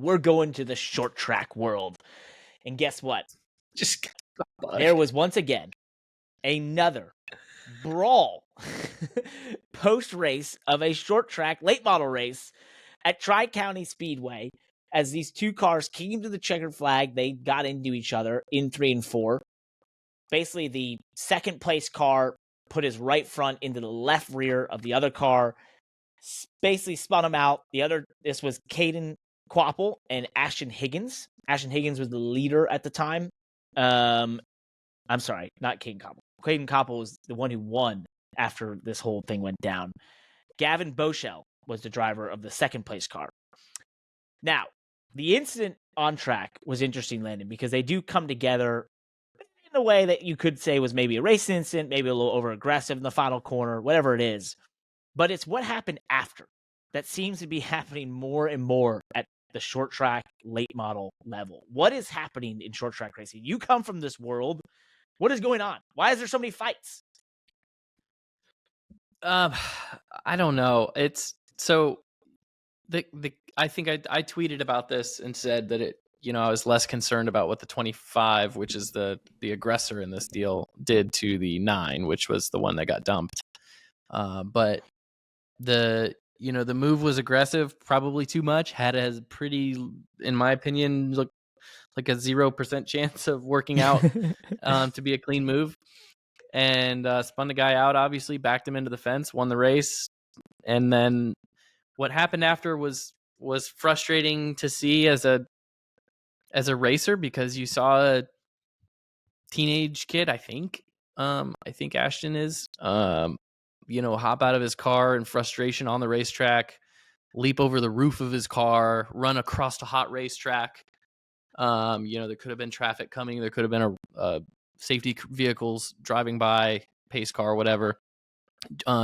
we're going to the short track world. And guess what? Just there was once again another brawl post-race of a short track late model race at Tri-County Speedway. As these two cars came to the checkered flag, they got into each other in 3 and 4. Basically, the second place car put his right front into the left rear of the other car, basically spun him out. This was Caden Quapple and Ashton Higgins. Ashton Higgins was the leader at the time. I'm sorry, not Caden Quapple. Caden Quapple was the one who won after this whole thing went down. Gavin Boschel was the driver of the second place car. Now, the incident on track was interesting, Landon, because they do come together in a way that you could say was maybe a race incident, maybe a little over-aggressive in the final corner, whatever it is. But it's what happened after that seems to be happening more and more at the short track late model level. What is happening in short track racing? You come from this world. What is going on? Why is there so many fights? I don't know. It's so I think I tweeted about this and said that I was less concerned about what the 25, which is the aggressor in this deal, did to the 9, which was the one that got dumped. But the move was aggressive, probably too much. Had a pretty, in my opinion, look like a 0% chance of working out to be a clean move. And spun the guy out, obviously, backed him into the fence, won the race. And then what happened after was frustrating to see as a racer, because you saw a teenage kid, I think Ashton is, hop out of his car in frustration on the racetrack, leap over the roof of his car, run across a hot racetrack. There could have been traffic coming. There could have been a safety vehicles driving by, pace car, whatever.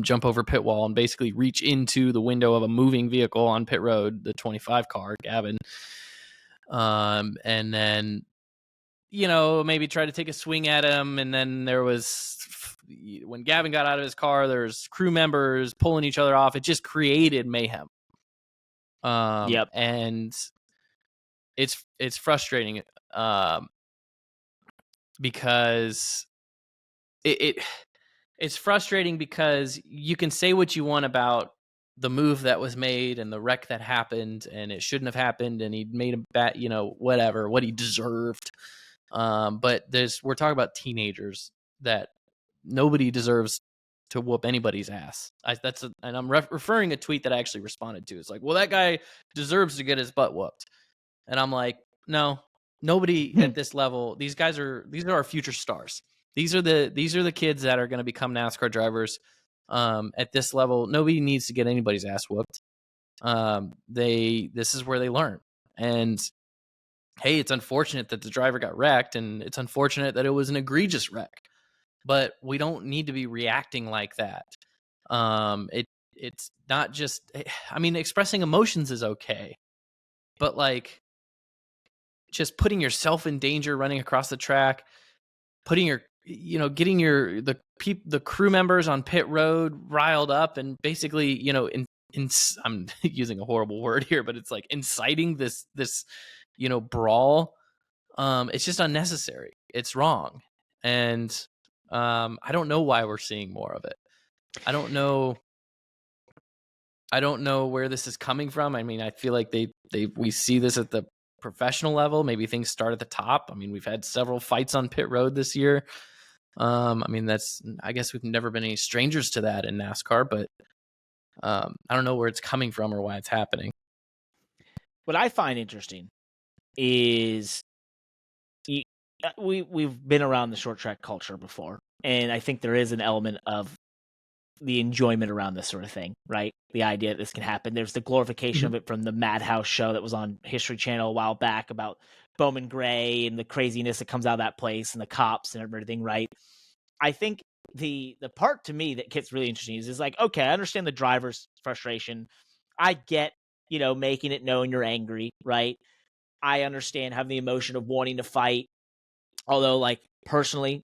Jump over pit wall and basically reach into the window of a moving vehicle on pit road, the 25 car, Gavin. And then, maybe try to take a swing at him. And then there was, when Gavin got out of his car, there's crew members pulling each other off. It just created mayhem. Yep. And it's frustrating, because it's frustrating because you can say what you want about the move that was made and the wreck that happened, and it shouldn't have happened, and he made a bad, whatever, what he deserved. But we're talking about teenagers that nobody deserves to whoop anybody's ass. And I'm referring a tweet that I actually responded to. It's like, well, that guy deserves to get his butt whooped. And I'm like, no, nobody at this level. These are our future stars. These are the kids that are going to become NASCAR drivers. At this level, nobody needs to get anybody's ass whooped. This is where they learn. And hey, it's unfortunate that the driver got wrecked, and it's unfortunate that it was an egregious wreck. But we don't need to be reacting like that. It's not just, expressing emotions is okay, but like just putting yourself in danger, running across the track, putting getting the crew members on pit road riled up, and basically, I'm using a horrible word here, but it's like inciting this brawl. It's just unnecessary. It's wrong. And I don't know why we're seeing more of it. I don't know where this is coming from. I feel like we see this at the professional level. Maybe things start at the top. We've had several fights on pit road this year. I guess we've never been any strangers to that in NASCAR, but I don't know where it's coming from or why it's happening. What I find interesting is we've been around the short track culture before, and I think there is an element of the enjoyment around this sort of thing, right? The idea that this can happen. There's the glorification of it from the Madhouse show that was on History Channel a while back about Bowman Gray and the craziness that comes out of that place and the cops and everything, right? I think the part to me that gets really interesting is like, okay, I understand the driver's frustration. I get, making it known you're angry, right? I understand having the emotion of wanting to fight. Although, like, personally,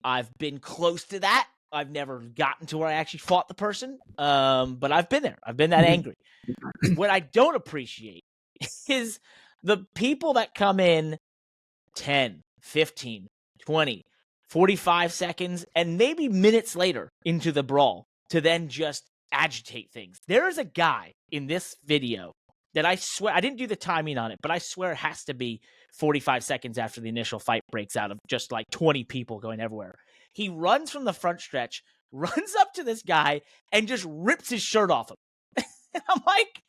I've been close to that. I've never gotten to where I actually fought the person, but I've been there. I've been that angry. What I don't appreciate is The people that come in 10, 15, 20, 45 seconds, and maybe minutes later into the brawl to then just agitate things. There is a guy in this video that I swear, I didn't do the timing on it, but I swear it has to be 45 seconds after the initial fight breaks out of just like 20 people going everywhere. He runs from the front stretch, runs up to this guy, and just rips his shirt off him. And I'm like,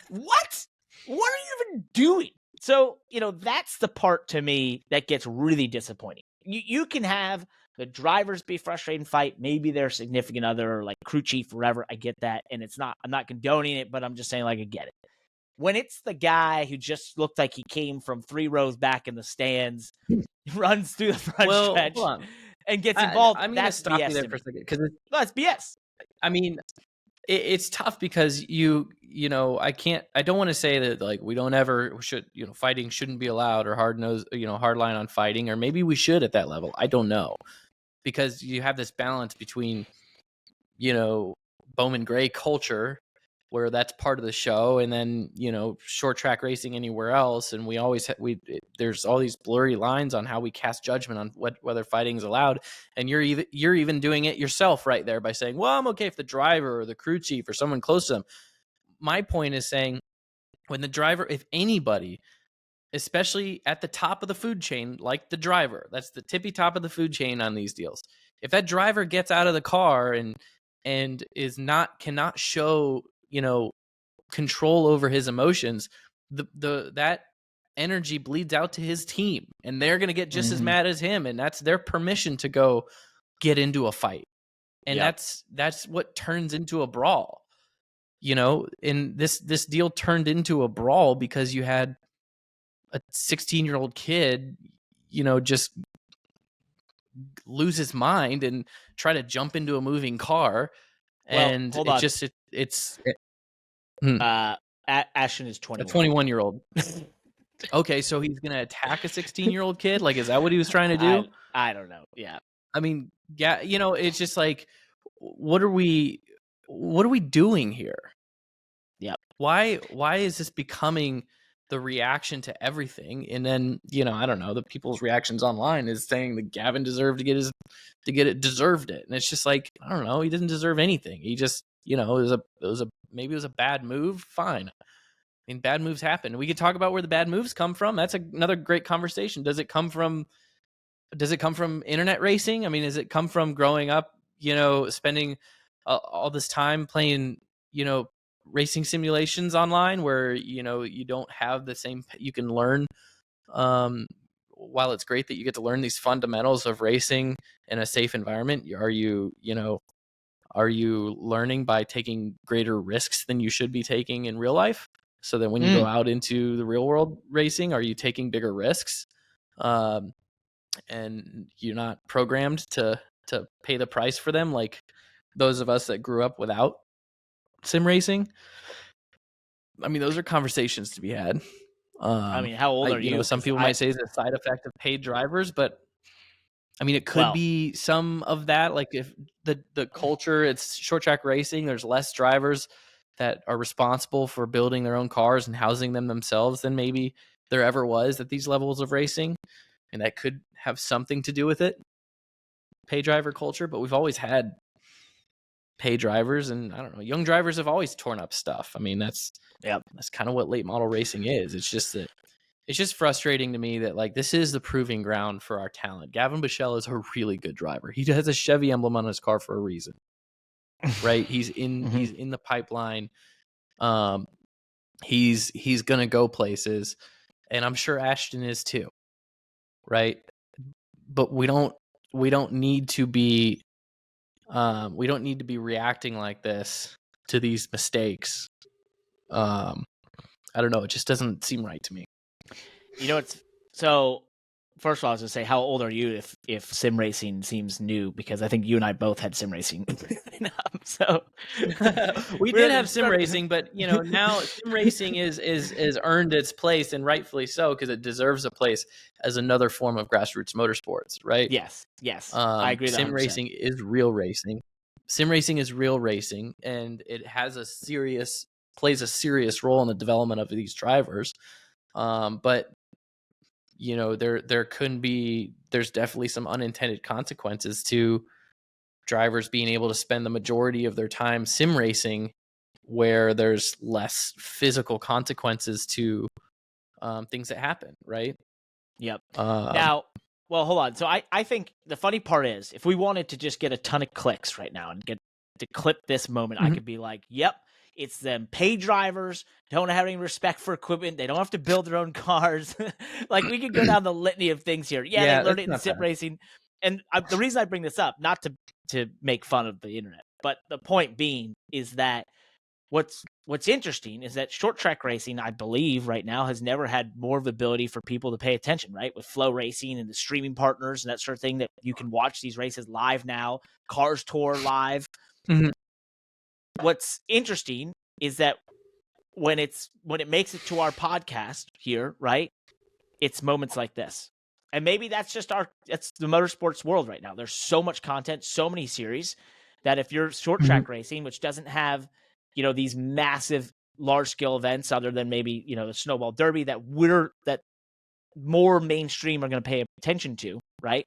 what? What are you even doing? So, that's the part to me that gets really disappointing. You can have the drivers be frustrated and fight, maybe their significant other or like crew chief, whatever. I get that. And I'm not condoning it, but I'm just saying, like, I get it. When it's the guy who just looked like he came from 3 rows back in the stands, runs through the front stretch and gets involved, I'm that's stop BS you there for a second because that's BS. I mean, it's tough because I don't want to say that like we don't ever should, fighting shouldn't be allowed or hard line on fighting, or maybe we should at that level. I don't know, because you have this balance between, Bowman Gray culture where that's part of the show, and then short track racing anywhere else, and we always there's all these blurry lines on how we cast judgment on whether fighting is allowed, and you're even doing it yourself right there by saying, well, I'm okay if the driver or the crew chief or someone close to them. My point is saying, when the driver, if anybody, especially at the top of the food chain, like the driver, that's the tippy top of the food chain on these deals, if that driver gets out of the car and cannot show control over his emotions, that energy bleeds out to his team, and they're going to get just as mad as him, and that's their permission to go get into a fight. And that's what turns into a brawl. And this deal turned into a brawl because you had a 16-year-old kid, just lose his mind and try to jump into a moving car. And hold on. Ashton is 21. A 21-year-old. Okay, so he's gonna attack a 16-year-old kid? Like, is that what he was trying to do? I don't know. Yeah. I mean, yeah, it's just like, what are we doing here? Yeah. Why is this becoming the reaction to everything? And then, I don't know, the people's reactions online is saying that Gavin deserved deserved it. And it's just like, I don't know, he didn't deserve anything. He just, maybe it was a bad move. Fine. I mean, bad moves happen. We could talk about where the bad moves come from. That's another great conversation. Does it come from internet racing? I mean, does it come from growing up, spending all this time playing, racing simulations online where, you don't have the same, you can learn, while it's great that you get to learn these fundamentals of racing in a safe environment, are you learning by taking greater risks than you should be taking in real life? So that when you go out into the real world racing, are you taking bigger risks? And you're not programmed to pay the price for them, like those of us that grew up without sim racing. I mean, those are conversations to be had. I mean, how old are you? Some people might say it's a side effect of paid drivers, but I mean, it could be some of that. Like, if the culture, it's short track racing, there's less drivers that are responsible for building their own cars and housing them themselves than maybe there ever was at these levels of racing. And that could have something to do with it, pay driver culture. But we've always had pay drivers, and I don't know, young drivers have always torn up stuff. I mean, that's kind of what late model racing is. It's just frustrating to me that, like, this is the proving ground for our talent. Gavin Bichelle is a really good driver. He has a Chevy emblem on his car for a reason, right? He's in the pipeline. He's gonna go places, and I'm sure Ashton is too, right? But we don't need to be reacting like this to these mistakes. I don't know. It just doesn't seem right to me. So first of all, I was going to say, how old are you if sim racing seems new? Because I think you and I both had sim racing. So we did have sim racing, but now sim racing is earned its place, and rightfully so, because it deserves a place as another form of grassroots motorsports, right? Yes. I agree. Sim racing is real racing. Sim racing is real racing, and it plays a serious role in the development of these drivers. But there's definitely some unintended consequences to drivers being able to spend the majority of their time sim racing, where there's less physical consequences to things that happen, right? Yep. Um, Now, well, hold on. So I think the funny part is, if we wanted to just get a ton of clicks right now and get to clip this moment, I Mhm. could be like, yep, it's them pay drivers, don't have any respect for equipment, they don't have to build their own cars. Like, we could go down the litany of things here. Yeah, they yeah, learned that's it in not sim bad. racing. And the reason I bring this up, not to make fun of the internet, but the point being is that what's interesting is that short track racing, I believe, right now has never had more of the ability for people to pay attention, right? With Flow Racing and the streaming partners and that sort of thing, that you can watch these races live now, Cars Tour live. Mhm. What's interesting is that when it makes it to our podcast here, right? It's moments like this. And maybe that's the motorsports world right now. There's so much content, so many series, that if you're short track racing, which doesn't have, these massive large scale events other than maybe, the Snowball Derby that more mainstream are going to pay attention to, right?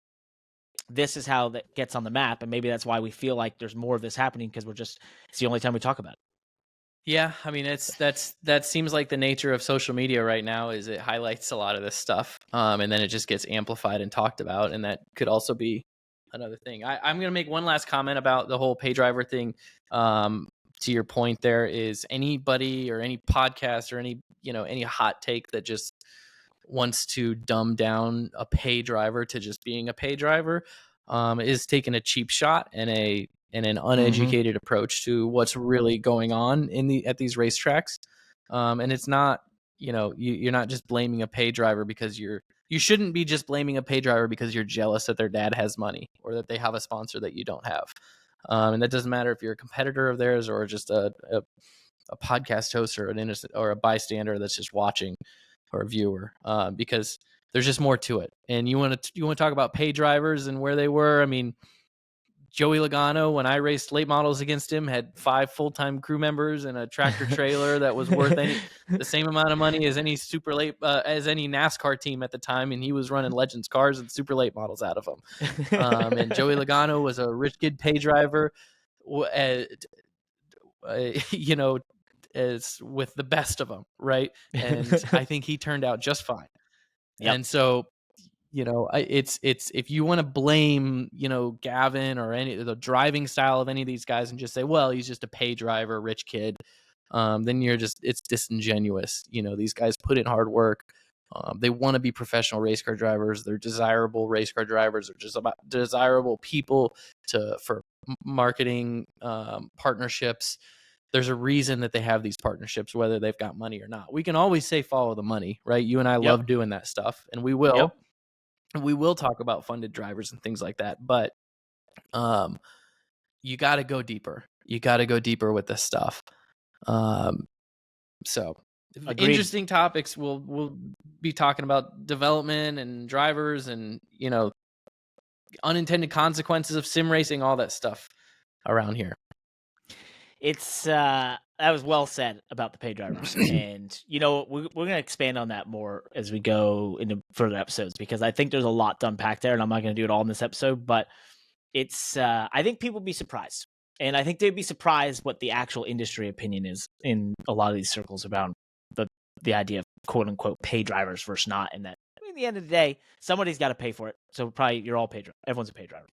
This is how that gets on the map. And maybe that's why we feel like there's more of this happening, because it's the only time we talk about it. Yeah, I mean, that seems like the nature of social media right now, is it highlights a lot of this stuff, and then it just gets amplified and talked about, and that could also be another thing. I'm going to make one last comment about the whole pay driver thing. To your point, there is anybody or any podcast or any hot take that just wants to dumb down a pay driver to just being a pay driver, is taking a cheap shot and an uneducated approach to what's really going on at these racetracks. And it's not, you're not just blaming a pay driver because you shouldn't be just blaming a pay driver because you're jealous that their dad has money or that they have a sponsor that you don't have. And that doesn't matter if you're a competitor of theirs or just a podcast host or an innocent or a bystander that's just watching, or a viewer, because there's just more to it. And you want to talk about pay drivers and where they were. I mean, Joey Logano, when I raced late models against him, had 5 full-time crew members and a tractor trailer that was worth the same amount of money as any as any NASCAR team at the time, and he was running Legends cars and super late models out of them. And Joey Logano was a rich kid pay driver, as with the best of them, right? And I think he turned out just fine. Yep. And so, it's if you want to blame, Gavin or the driving style of any of these guys and just say, well, he's just a pay driver, rich kid, then it's disingenuous. These guys put in hard work. They want to be professional race car drivers. They're desirable race car drivers. They're just about desirable people for marketing partnerships. There's a reason that they have these partnerships, whether they've got money or not. We can always say follow the money, right? You and I love doing that stuff, and we will. Yep. We will talk about funded drivers and things like that, but you got to go deeper. You got to go deeper with this stuff. So Agreed. Interesting topics. We'll be talking about development and drivers and unintended consequences of sim racing, all that stuff around here. It's that was well said about the pay drivers, and we're going to expand on that more as we go into further episodes, because I think there's a lot to unpack there, and I'm not going to do it all in this episode, but it's I think people would be surprised, and I think they'd be surprised what the actual industry opinion is in a lot of these circles about the idea of quote unquote pay drivers versus not, and that at the end of the day somebody's got to pay for it, so probably you're all everyone's a pay driver.